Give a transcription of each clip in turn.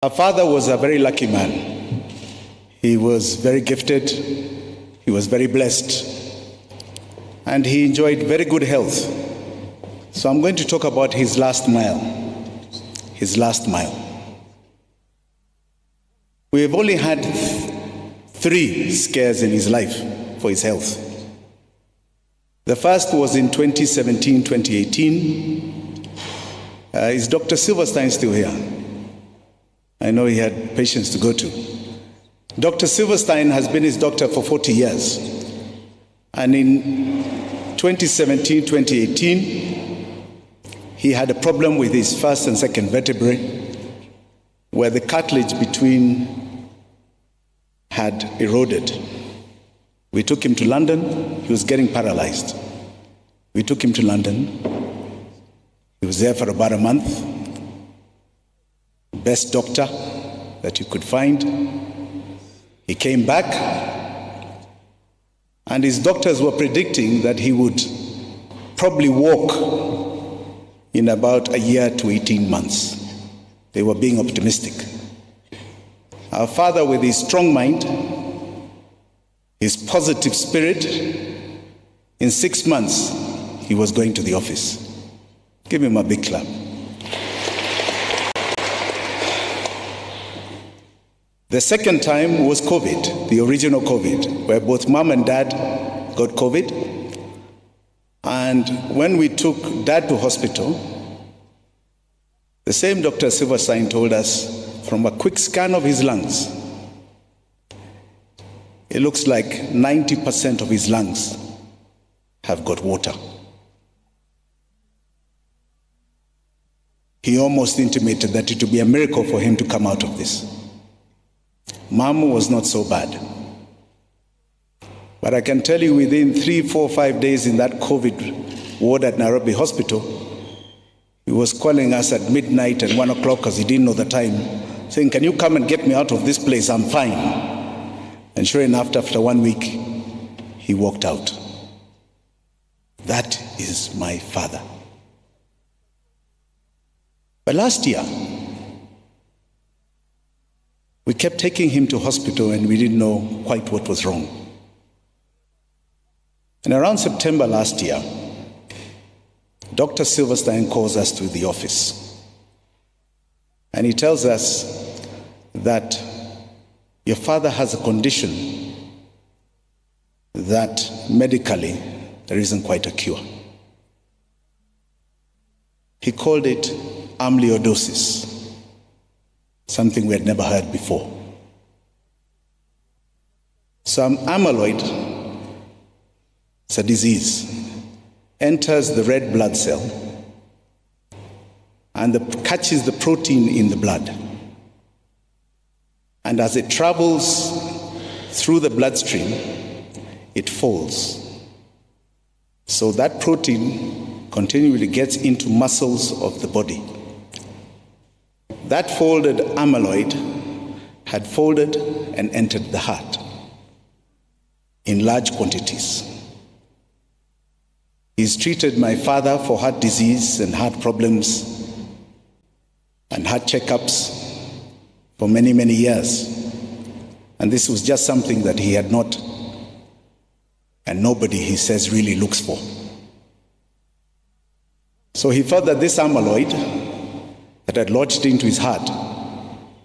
Our father was a very lucky man. He was very gifted, he was very blessed, and he enjoyed very good health. So I'm going to talk about his last mile. His last mile. We have only had 3 scares in his life for his health. The first was in 2017, 2018. Is Dr. Silverstein still here? I know he had patients to go to. Dr. Silverstein has been his doctor for 40 years. And in 2017, 2018, he had a problem with his first and second vertebrae, where the cartilage between had eroded. We took him to London. He was getting paralyzed. We took him to London. He was there for about a month. Best doctor that you could find. He came back, and his doctors were predicting that he would probably walk in about a year to 18 months. They were being optimistic. Our father, with his strong mind, his positive spirit, in 6 months, he was going to the office. Give him a big clap. The second time was COVID, the original COVID, where both mom and dad got COVID. And when we took dad to hospital, the same Dr. Silverstein told us from a quick scan of his lungs, it looks like 90% of his lungs have got water. He almost intimated that it would be a miracle for him to come out of this. Mom was not so bad. But I can tell you, within 3, 4, 5 days in that COVID ward at Nairobi Hospital, he was calling us at midnight and 1 o'clock because he didn't know the time, saying, "Can you come and get me out of this place? I'm fine." And sure enough, after 1 week, he walked out. That is my father. But last year, we kept taking him to hospital and we didn't know quite what was wrong. And around September last year, Dr. Silverstein calls us to the office. And he tells us that your father has a condition that medically there isn't quite a cure. He called it amyloidosis. Something we had never heard before. So amyloid, it's a disease, enters the red blood cell and catches the protein in the blood. And as it travels through the bloodstream, it folds. So that protein continually gets into muscles of the body. That folded amyloid had folded and entered the heart in large quantities. He's treated my father for heart disease and heart problems and heart checkups for many, many years. And this was just something that he had not, and nobody, he says, really looks for. So he thought that this amyloid that had lodged into his heart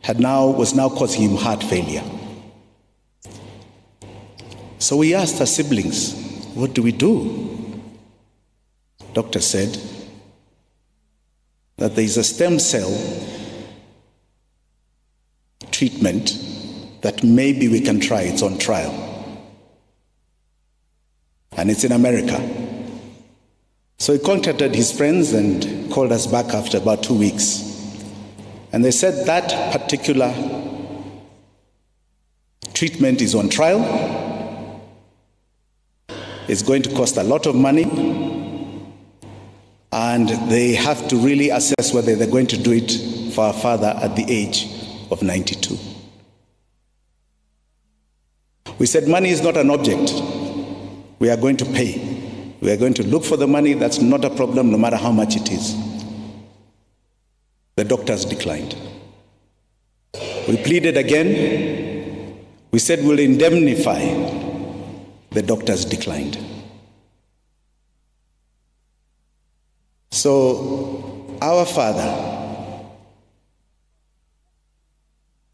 was now causing him heart failure. So we asked our siblings, what do we do? Doctor said that there is a stem cell treatment that maybe we can try. It's on trial. And it's in America. So he contacted his friends and called us back after about 2 weeks. And they said that particular treatment is on trial. It's going to cost a lot of money. And they have to really assess whether they're going to do it for our father at the age of 92. We said money is not an object. We are going to pay. We are going to look for the money. That's not a problem, no matter how much it is. The doctors declined. We pleaded again. We said we'll indemnify. The doctors declined. So our father,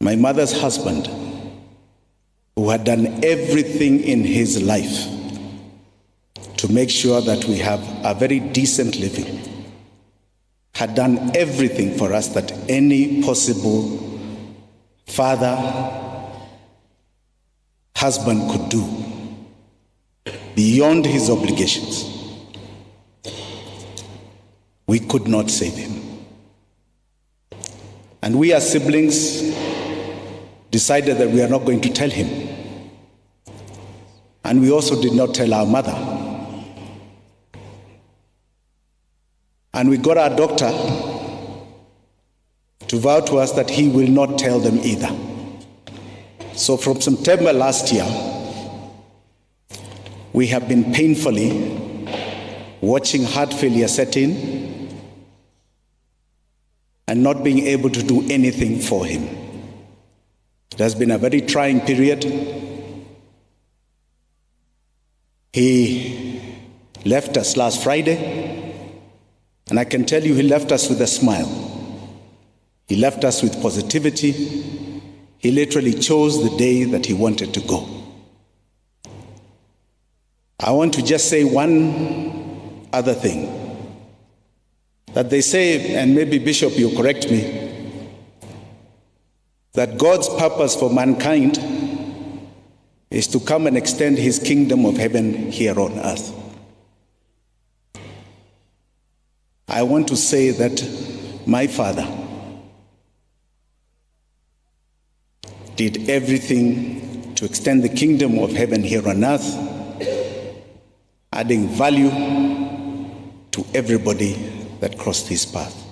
my mother's husband, who had done everything in his life to make sure that we have a very decent living, had done everything for us that any possible father, husband could do, beyond his obligations. We could not save him. And we as siblings decided that we are not going to tell him. And we also did not tell our mother. And we got our doctor to vow to us that he will not tell them either. So from September last year, we have been painfully watching heart failure set in and not being able to do anything for him. It has been a very trying period. He left us last Friday, and I can tell you he left us with a smile. He left us with positivity. He literally chose the day that he wanted to go. I want to just say one other thing. That they say, and maybe Bishop, you correct me, that God's purpose for mankind is to come and extend his kingdom of heaven here on earth. I want to say that my father did everything to extend the kingdom of heaven here on earth, adding value to everybody that crossed his path.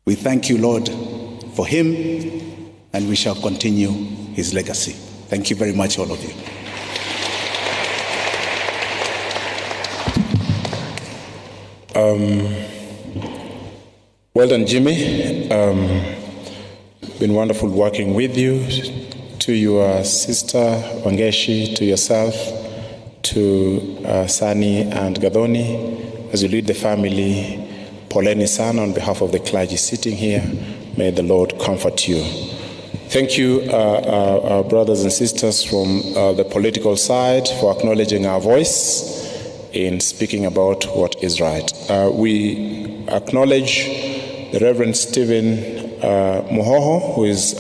We thank you, Lord, for him, and we shall continue his legacy. Thank you very much, all of you. Well done, Jimmy. Been wonderful working with you. To your sister, Wangeshi, to yourself, to Sani and Gadoni, as you lead the family, Poleni Sana, on behalf of the clergy sitting here, may the Lord comfort you. Thank you, our brothers and sisters from the political side, for acknowledging our voice in speaking about what is right. We acknowledge the Reverend Stephen Muhoho, who is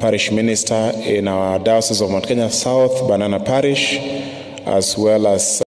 parish minister in our Diocese of Mount Kenya South, Banana Parish, as well as